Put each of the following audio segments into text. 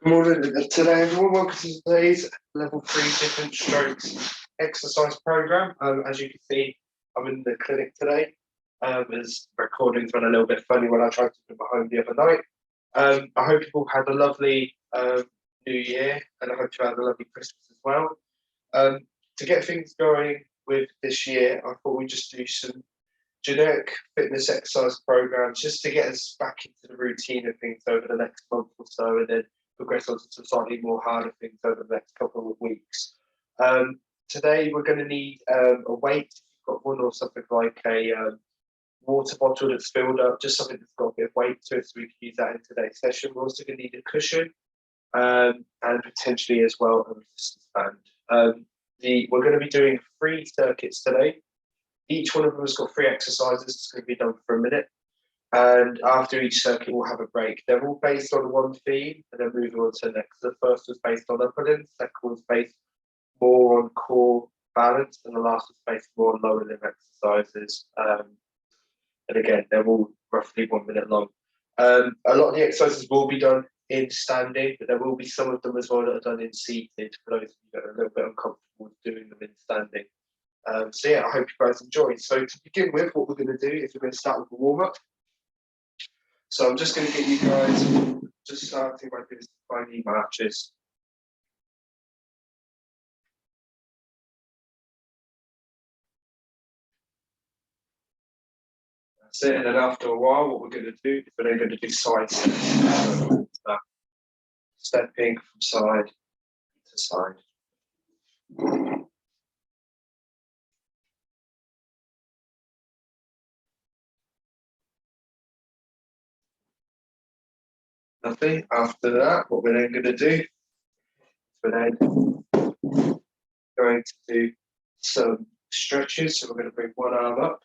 Good morning today, everyone. Welcome to today's level 3 different strokes exercise program. As you can see, I'm in the clinic today. As recordings went a little bit funny when I tried to do my home the other night. I hope you all had a lovely New Year, and I hope you had a lovely Christmas as well. To get things going with this year, I thought we'd just do some generic fitness exercise programs just to get us back into the routine of things over the next month or so, and then progress on to some slightly more harder things over the next couple of weeks. Today we're going to need a weight, if you've got one, or something like a water bottle that's filled up, just something that's got a bit of weight to it, so we can use that in today's session. We're also going to need a cushion and potentially as well a resistance band. We're going to be doing 3 circuits today. Each one of them has got 3 exercises. It's going to be done for a minute. And after each circuit, we'll have a break. They're all based on one theme, and then moving on to the next. The first was based on upper limb, the second was based more on core balance, and the last was based more on lower limb exercises. And again, they're all roughly 1 minute long. A lot of the exercises will be done in standing, but there will be some of them as well that are done in seated for those of you that are a little bit uncomfortable with doing them in standing. So yeah, I hope you guys enjoy. So to begin with, what we're going to do is we're going to start with a warm-up. So I'm just going to get you guys just starting by doing some tiny marches. That's it. And then after a while, what we're going to do is we're then going to do side steps. Stepping from side to side. Lovely. After that, what we're then going to do is we're then going to do some stretches. So we're going to bring one arm up,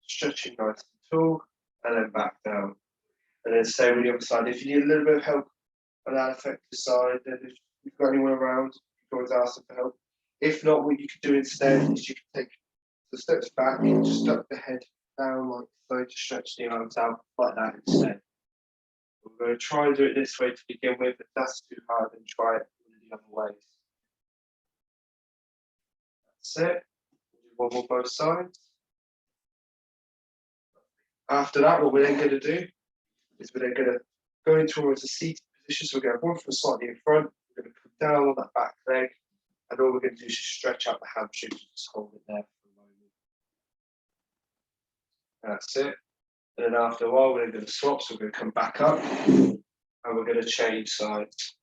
stretching nice and tall, and then back down. And then same on the other side. If you need a little bit of help on that affected side, then if you've got anyone around, you can always ask them for help. If not, what you can do instead is you can take the steps back and just duck the head down like so, to stretch the arms out like that instead. We're going to try and do it this way to begin with. If that's too hard, then try it the other ways. That's it. We'll do one more both sides. After that, what we're then going to do is we're then going to go into almost a seated position. So we're going to have one foot slightly in front. We're going to come down on that back leg. And all we're going to do is just stretch out the hamstrings and just hold it there for a moment. That's it. And then after a while, we're going to swap. So we're going to come back up and we're going to change sides.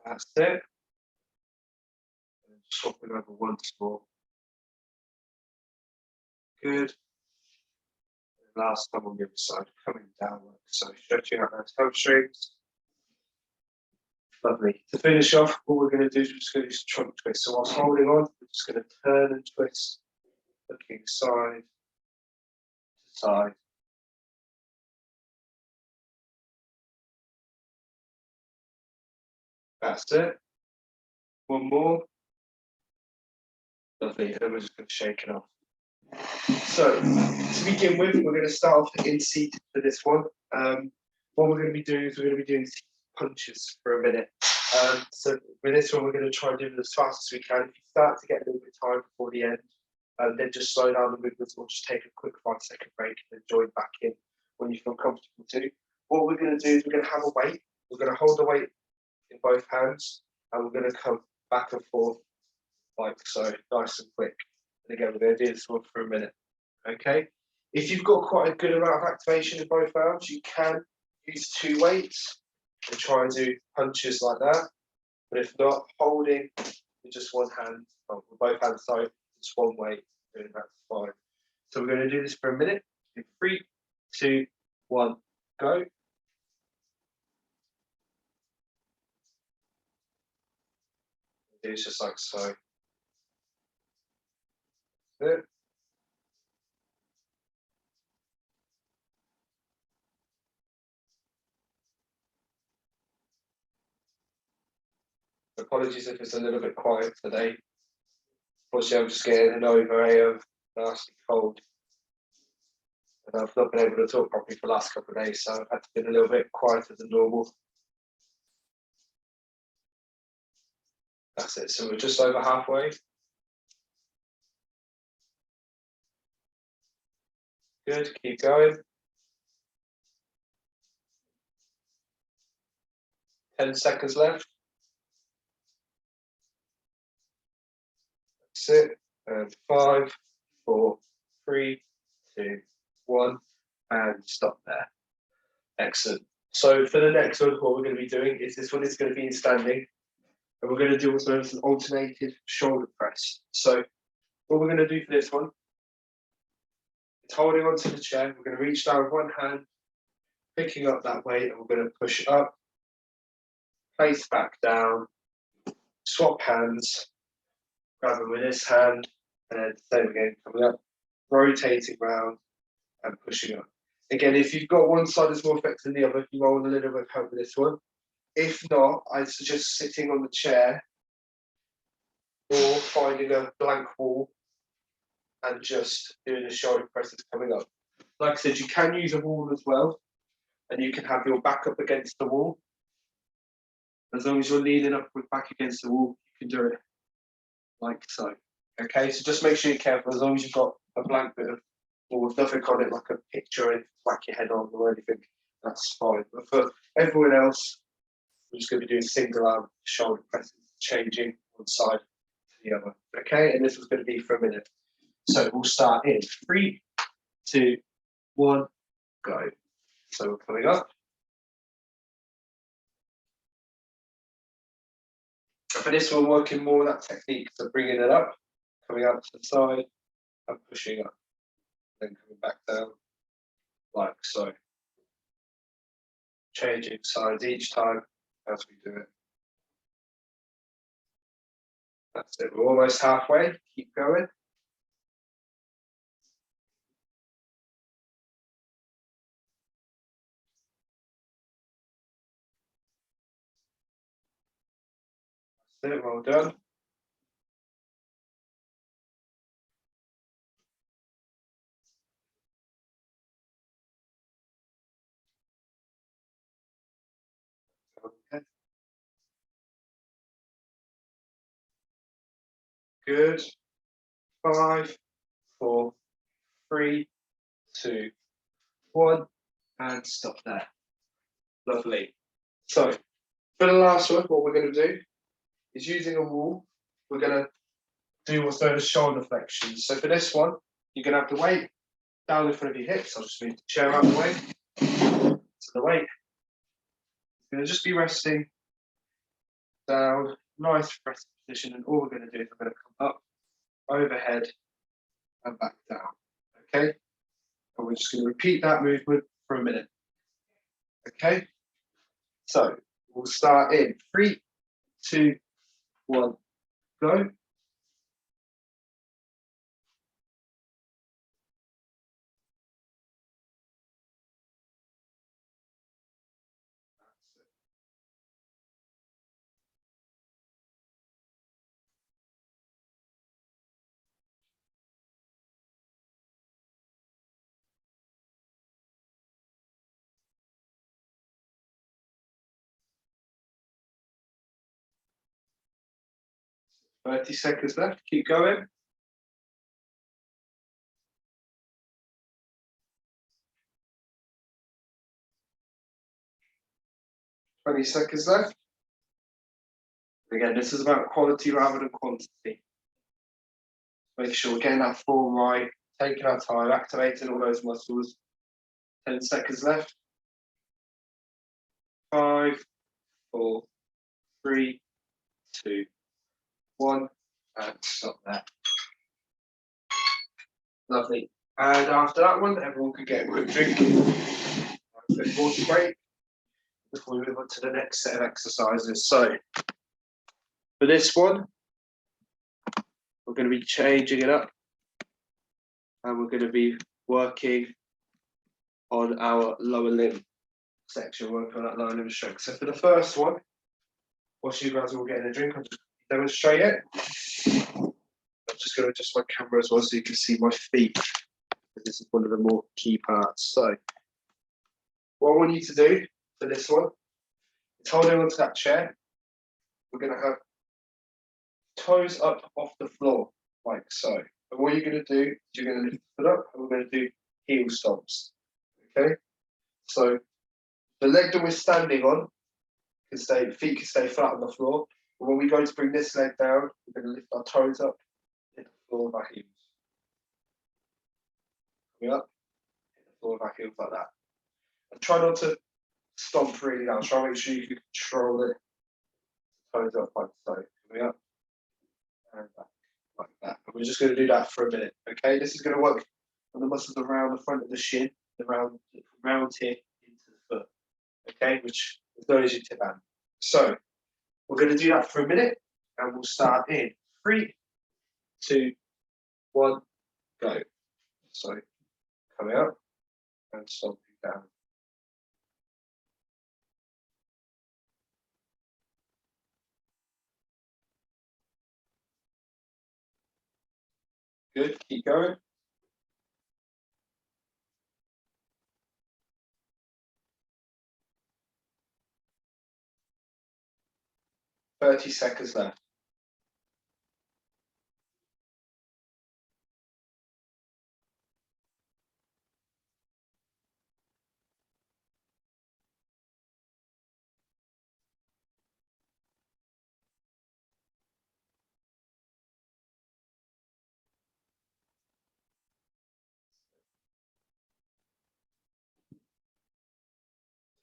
That's it. And swapping over once more. Good. And last time on the other side, coming downward. So stretching out those hamstrings. Lovely. To finish off, what we're going to do is we're just going to do some trunk twists. So whilst holding on, we're just going to turn and twist, looking side to side. That's it. One more. Lovely. And then we're just going to shake it off. So to begin with, we're going to start off in seated for this one. What we're going to be doing is we're going to be doing punches for a minute. So with this one, we're going to try and do it as fast as we can. If you start to get a little bit tired before the end, then just slow down the movements or just take a quick 5-second break and then join back in when you feel comfortable too. What we're going to do is we're going to have a weight. We're going to hold the weight in both hands and we're going to come back and forth like so, nice and quick. And again, we're going to do this one for a minute. Okay. If you've got quite a good amount of activation in both arms, you can use 2 weights and try and do punches like that. But if not, holding with just one hand, with both hands side, just one weight, and that's fine. So we're going to do this for a minute. In 3, 2, 1, go. Do it just like so. Good. Apologies if it's a little bit quiet today. Unfortunately, I'm just getting over a nasty cold. And I've not been able to talk properly for the last couple of days, so I've had to be a little bit quieter than normal. That's it. So we're just over halfway. Good. Keep going. 10 seconds left. That's it. And 5, 4, 3, 2, 1, and stop there. Excellent. So for the next one, what we're going to be doing is this one is going to be in standing, and we're going to do what's known as an alternated shoulder press. So what we're going to do for this one is holding onto the chair. We're going to reach down with one hand, picking up that weight, and we're going to push up, place back down, swap hands, grab them with this hand, and then same again, coming up, rotating round and pushing up. Again, if you've got one side that's more effective than the other, you might want a little bit of help with this one. If not, I suggest sitting on the chair or finding a blank wall and just doing the shoulder presses coming up. Like I said, you can use a wall as well, and you can have your back up against the wall. As long as you're leaning up with back against the wall, you can do it like so. Okay, so just make sure you're careful. As long as you've got a blank bit of wall with nothing on it, like a picture and whack your head on or anything, that's fine. But for everyone else, we're just going to be doing single arm shoulder presses, changing one side to the other. Okay, and this is going to be for a minute. So we'll start in 3, 2, 1, go. So we're coming up. And for this one, working more that technique, so bringing it up, coming out to the side, and pushing up, then coming back down, like so. Changing sides each time as we do it. That's it. We're almost halfway. Keep going. That's it. Well done. Okay. Good. 5, 4, 3, 2, 1, and stop there. Lovely. So for the last one, what we're going to do is using a wall, we're going to do what's known as shoulder flexions. So for this one, you're going to have the weight down in front of your hips. I'll just move the chair out of the way. So the weight is going to just be resting down, nice resting position, and all we're going to do is we're going to come up, overhead, and back down. Okay? And we're just going to repeat that movement for a minute. Okay? So we'll start in 3, 2, 1, go. That's 30 seconds left. Keep going. 20 seconds left. Again, this is about quality rather than quantity. Make sure we're getting that form right, taking our time, activating all those muscles. 10 seconds left. 5, 4, 3, 2, 1, and stop there. Lovely. And after that one, everyone can get a quick drink. A bit more break before we move on to the next set of exercises. So for this one, we're going to be changing it up, and we're going to be working on our lower limb section, working on that lower limb strength. So for the first one, whilst you guys are all getting a drink, I'll just demonstrate it. I'm just going to adjust my camera as well so you can see my feet because this is one of the more key parts. So what I want you to do for this one is holding onto that chair. We're going to have toes up off the floor, like so. And what you're going to do is you're going to lift the foot up and we're going to do heel stomps. Okay? So the leg that we're standing on feet can stay flat on the floor. But when we go to bring this leg down, we're going to lift our toes up, hit the floor with our heels. Coming up, hit the floor with our heels like that. And try not to stomp really down. Try and make sure you can control it. Toes up like so. Coming up and back like that. And we're just going to do that for a minute. Okay, this is going to work on the muscles around the front of the shin, around here into the foot. Okay, which is known as your tib band. So we're going to do that for a minute, and we'll start in 3, 2, 1, go. So coming up and stomping down. Good, keep going. 30 seconds left.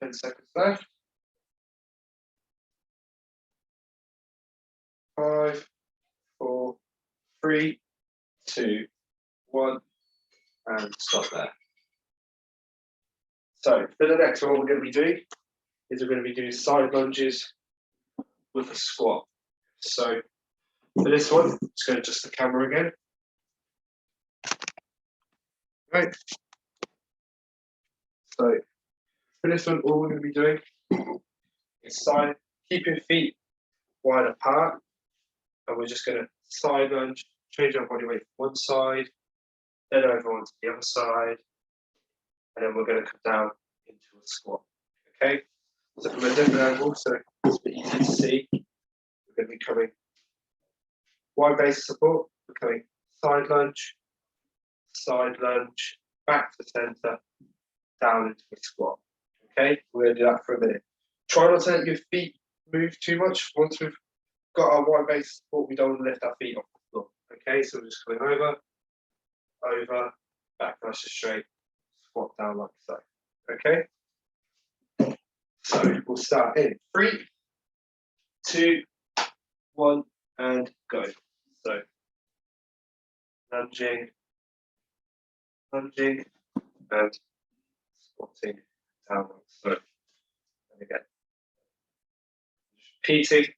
Ten seconds left. 5, 4, 3, 2, 1, and stop there. So for the next one, what we're going to be doing is we're going to be doing side lunges with a squat. So for this one, let's go to just the camera again. Right. So for this one, all we're going to be doing is keep your feet wide apart, and we're just going to side lunge, change our body weight from one side, then over onto the other side, and then we're going to come down into a squat. Okay, so from a different angle, so it's a bit easier to see, we're going to be coming wide base support, we're coming side lunge, back to center, down into a squat. Okay, we're going to do that for a minute. Try not to let your feet move too much. Once we've got our wide base support, we don't want to lift our feet off the floor. Okay, so we're just coming over, back nice and straight, squat down like so. Okay, so we'll start in 3, 2, 1, and go. So lunging, and squatting down like so. And again, repeating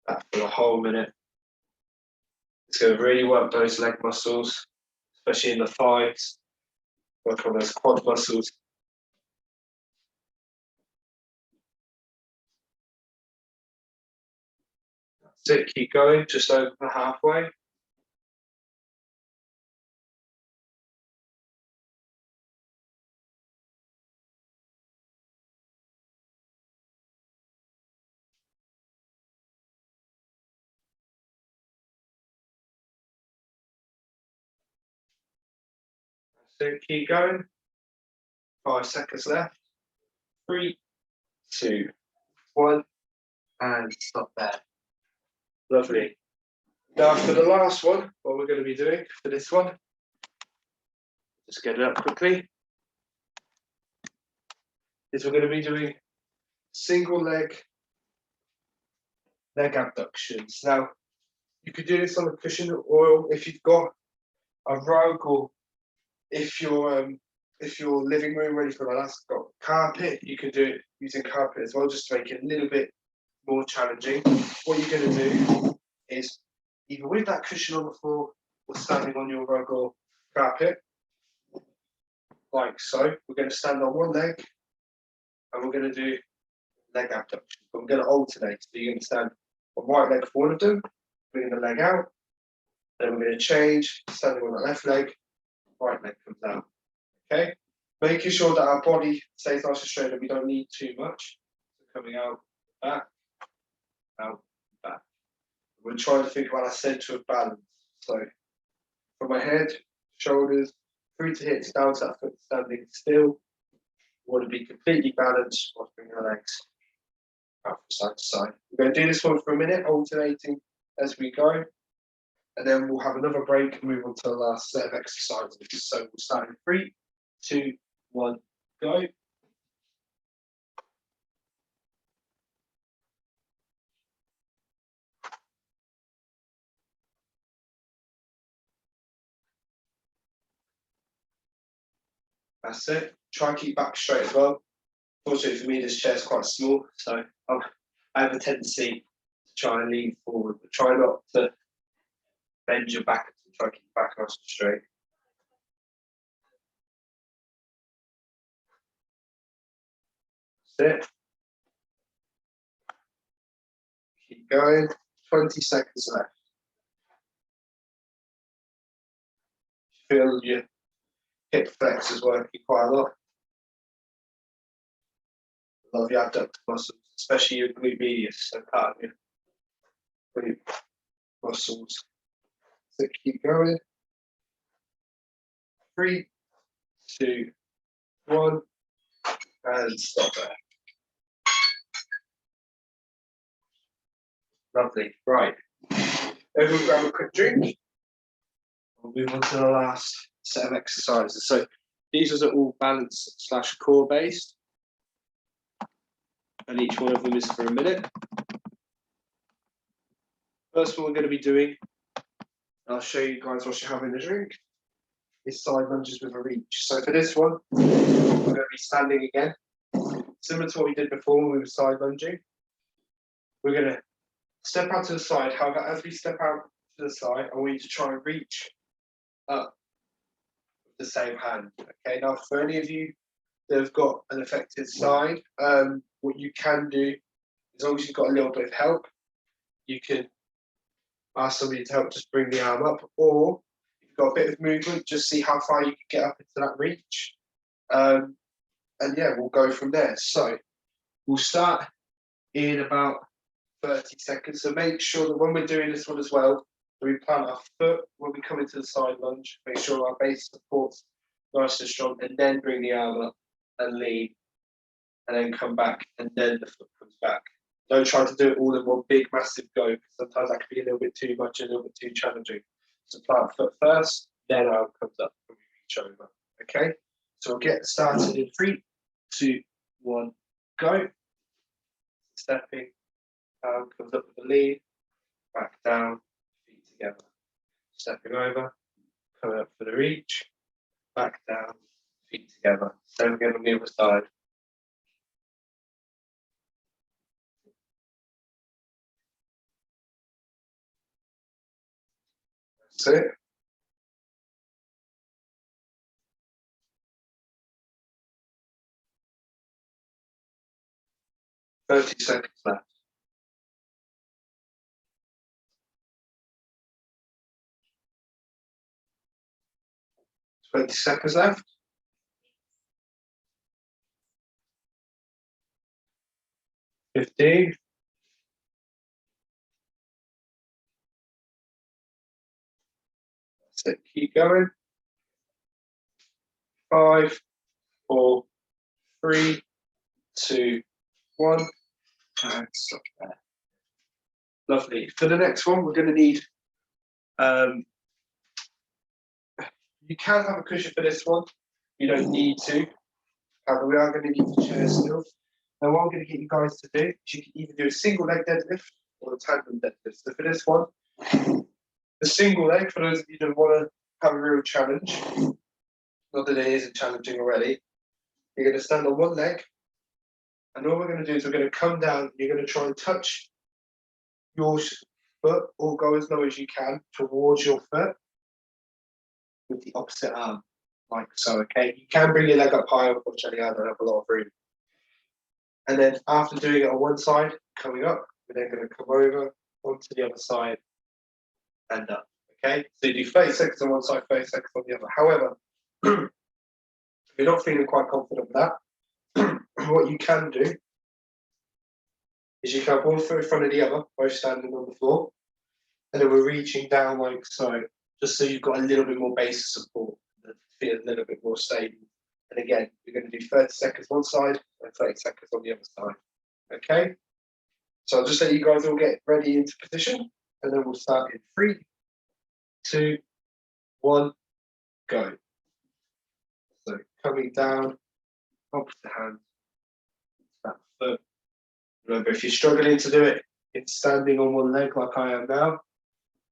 that for the whole minute. It's going to really work those leg muscles, especially in the thighs, work on those quad muscles. That's it, keep going, just over halfway. So keep going. 5 seconds left. 3, 2, 1, and stop there. Lovely. Now for the last one, what we're going to be doing for this one, just get it up quickly, is we're going to be doing single leg abductions. Now you could do this on a cushion, or if you've got a rug, or if your living room or anything like that's got carpet, you can do it using carpet as well, just to make it a little bit more challenging. What you're going to do is either with that cushion on the floor or standing on your rug or carpet, like so. We're going to stand on one leg and we're going to do leg abduction. But we're going to alternate. So you're going to stand on right leg for one of them, bringing the leg out, Then we're going to change, standing on the left leg, right leg comes out. Okay, making sure that our body stays nice and straight, and we don't need too much. So coming out, back, out, back. We're trying to think about our centre of balance. So from my head, shoulders, through to hips, down to that foot standing still. We want to be completely balanced whilst bringing our legs out from side to side. We're going to do this one for a minute, alternating as we go. And then we'll have another break and move on to the last set of exercises. So we'll start in 3, 2, 1, go. That's it. Try and keep back straight as well. Fortunately for me, this chair is quite small, so I have a tendency to try and lean forward, but try not to bend your back and try and keep your back nice and straight. That's it. Keep going. 20 seconds left. Feel your hip flexors working quite a lot. Love your abductor muscles, especially your glute medius, so part of your glute muscles. So keep going. 3, 2, 1, and stop there. Lovely. Right. Everyone grab a quick drink. We'll move on to the last set of exercises. So these are all balance / core based. And each one of them is for a minute. First one we're going to be doing, I'll show you guys what you're having a drink, is side lunges with a reach. So for this one, we're going to be standing again. Similar to what we did before when we were side lunging. We're going to step out to the side. However, as we step out to the side, I want you to try and reach up with the same hand. Okay, now for any of you that have got an affected side, what you can do, as long as you've got a little bit of help, you can ask somebody to help just bring the arm up, or if you've got a bit of movement, just see how far you can get up into that reach. And yeah, we'll go from there. So we'll start in about 30 seconds. So make sure that when we're doing this one as well, we plant our foot when we come into the side lunge, make sure our base support's nice and strong, and then bring the arm up and lean, and then come back, and then the foot comes back. Don't try to do it all in one big, massive go, because sometimes that can be a little bit too much, a little bit too challenging. So plant foot first, then arm comes up and we reach over. Okay, so we'll get started in 3, 2, 1, go. Stepping, arm comes up with a lean, back down, feet together. Stepping over, coming up for the reach, back down, feet together. Same again on the other side. That's it. Thirty seconds left. 20 seconds left. 15. That's it. Keep going. 5, 4, 3, 2, 1. And stop there. Lovely. For the next one, we're going to need. You can have a cushion for this one. You don't need to. However, we are going to need the chair still. Now, what I'm going to get you guys to do is you can either do a single leg deadlift or a tandem deadlift. So for this one, the single leg, for those of you that want to have a real challenge, not that it isn't challenging already, you're going to stand on one leg, and all we're going to do is we're going to come down, and you're going to try and touch your foot, or go as low as you can towards your foot with the opposite arm, like so, okay? You can bring your leg up higher, unfortunately I don't have a lot of room. And then after doing it on one side, coming up, we're then going to come over onto the other side and up, Okay, so you do 30 seconds on one side, 30 seconds on the other. However, if you're not feeling quite confident with that, what you can do is you can have one foot in front of the other, both standing on the floor, and then we're reaching down like so, just so you've got a little bit more base of support and feel a little bit more stable. And again, you're going to do 30 seconds one side and 30 seconds on the other side. Okay, so I'll just let you guys all get ready into position, and then we'll start in 3, 2, 1, go. So coming down, opposite hand, that foot. Remember, if you're struggling to do it, it's standing on one leg like I am now,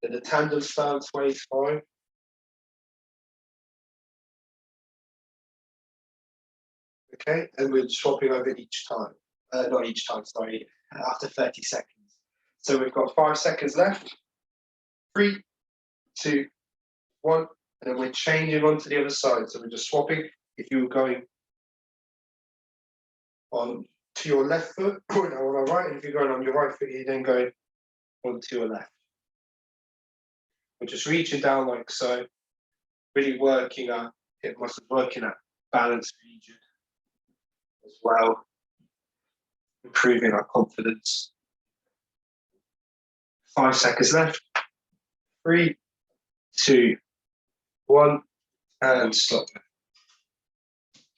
then the tandem stance way is fine. Okay, and we're swapping over each time. Not each time, sorry, after 30 seconds. So we've got 5 seconds left. 3, 2, 1, and then we're changing on to the other side. So we're just swapping. If you were going on to your left foot, now on our right, and if you're going on your right foot, you're then going on to your left. We're just reaching down like so, really working our hip muscles, working at balance region as well, improving our confidence. 5 seconds left. 3, 2, 1, and stop.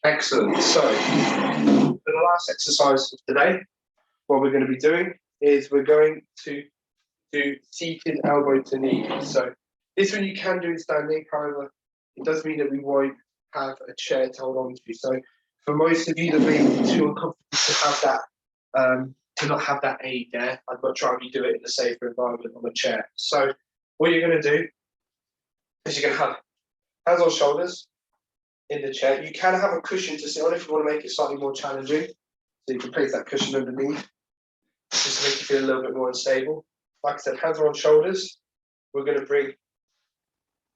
Excellent. So, for the last exercise of today, what we're going to be doing is we're going to do seated elbow to knee. So, this one you can do in standing, however, it does mean that we won't have a chair to hold on to. So, for most of you that may be too uncomfortable to have that, to not have that aid there, I'd much rather you do it in a safer environment on a chair. So, what you're going to do is you're going to have hands on shoulders in the chair. You can have a cushion to sit on if you want to make it slightly more challenging. So you can place that cushion underneath, just to make you feel a little bit more unstable. Like I said, hands are on shoulders. We're going to bring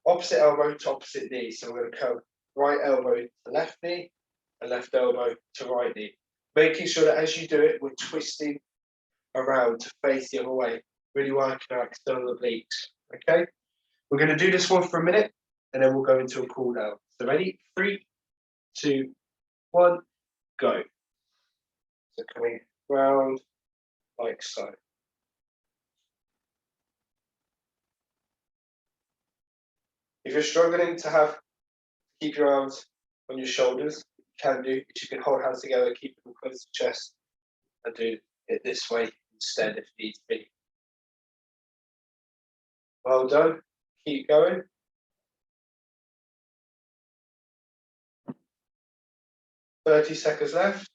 opposite elbow to opposite knee. So we're going to go right elbow to left knee and left elbow to right knee. Making sure that as you do it, we're twisting around to face the other way, really working our external obliques. Okay? We're going to do this one for a minute, and then we'll go into a cool down. So ready? 3, 2, 1, go. So coming round like so. If you're struggling to keep your arms on your shoulders, you can do, but you can hold hands together, keep them close to the chest, and do it this way instead if needs be. Well done. Keep going. 30 seconds left.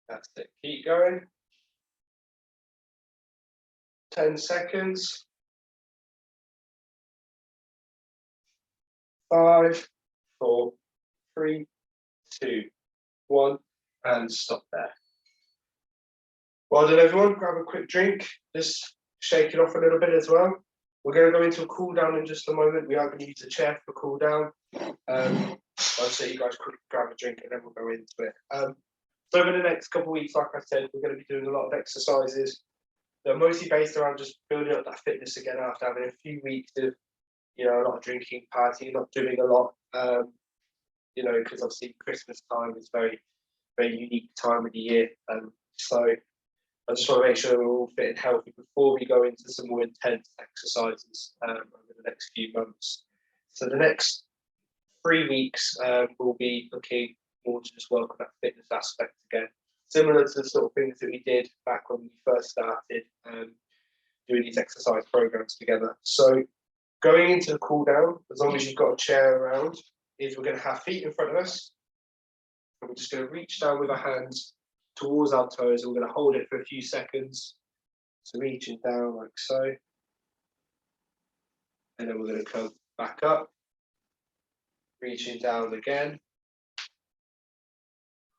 That's it. Keep going. 10 seconds. 5, 4, 3, 2, 1, and stop there. Well done, everyone. Grab a quick drink. Just shake it off a little bit as well. We're going to go into a cool down in just a moment. We are going to use a chair for cool down. I'll say you guys quickly grab a drink and then we'll go into it. So over the next couple of weeks, like I said, we're going to be doing a lot of exercises. They're mostly based around just building up that fitness again after having a few weeks of, a lot of drinking, partying, not doing a lot. Because obviously Christmas time is very, very unique time of the year. So I just want to make sure we're all fit and healthy before we go into some more intense exercises over the next few months. So the next 3 weeks, we'll be looking more to just work on that fitness aspect again, similar to the sort of things that we did back when we first started doing these exercise programs together. So going into the cool down, as long as you've got a chair around, is we're going to have feet in front of us, and we're just going to reach down with our hands towards our toes, and we're going to hold it for a few seconds. So reaching down like so, and then we're going to come back up, reaching down again,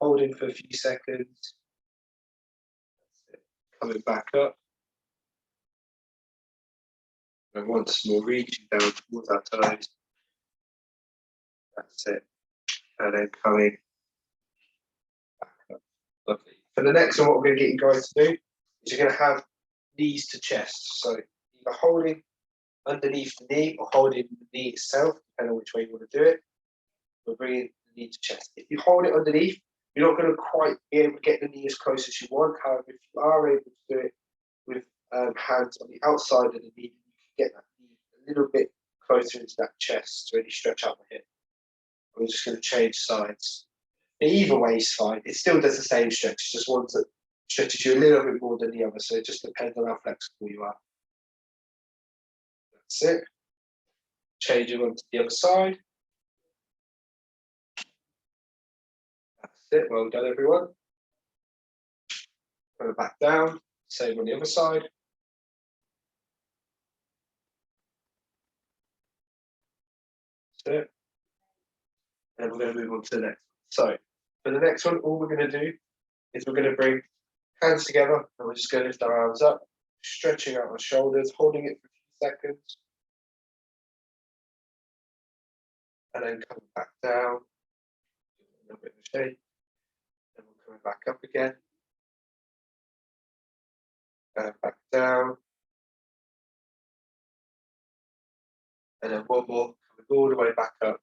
holding for a few seconds. That's it. Coming back up, And once more, reaching down towards our toes. That's it. And then coming back up. Lovely. For the next one, what we're going to get you guys to do is you're going to have knees to chest. So either holding underneath the knee or holding the knee itself, depending on which way you want to do it. We're bringing the knee to chest. If you hold it underneath, you're not going to quite be able to get the knee as close as you want. However, if you are able to do it with hands on the outside of the knee, you can get that knee a little bit closer into that chest to really stretch out the hip. We're just going to change sides. Either way is fine. It still does the same stretch. It's just one that stretches you a little bit more than the other. So it just depends on how flexible you are. That's it. Changing on to the other side. That's it. Well done, everyone. Put it back down. Same on the other side. That's it. And we're going to move on to the next. So for the next one, all we're going to do is we're going to bring hands together and we're just going to lift our arms up, stretching out our shoulders, holding it for a few seconds. And then coming back down, a little bit of a shake. And we're coming back up again. And back down. And then one more, coming all the way back up.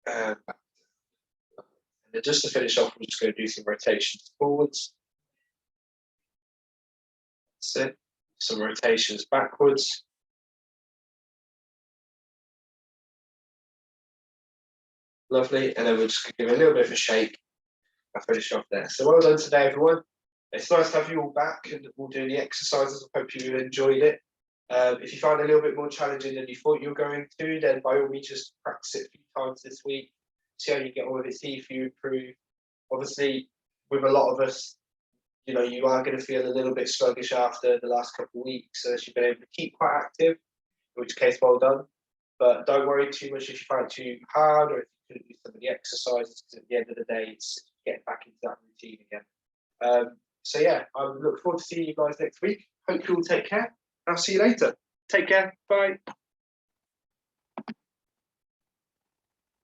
And back down. And then just to finish off, we're just going to do some rotations forwards. That's it. Some rotations backwards. Lovely. And then we're just going to give it a little bit of a shake. I'll finish off there. So well done today, everyone. It's nice to have you all back and we'll do the exercises. I hope you enjoyed it. If you find it a little bit more challenging than you thought you were going to, then by all means just practice it a few times this week. See how you get on with it, see if you improve. Obviously, with a lot of us, you know, you are going to feel a little bit sluggish after the last couple of weeks, as you've been able to keep quite active, in which case, well done. But don't worry too much if you find it too hard or if you couldn't do some of the exercises, because at the end of the day, it's getting back into that routine again. So yeah, I look forward to seeing you guys next week. Hope you all take care. I'll see you later. Take care. Bye.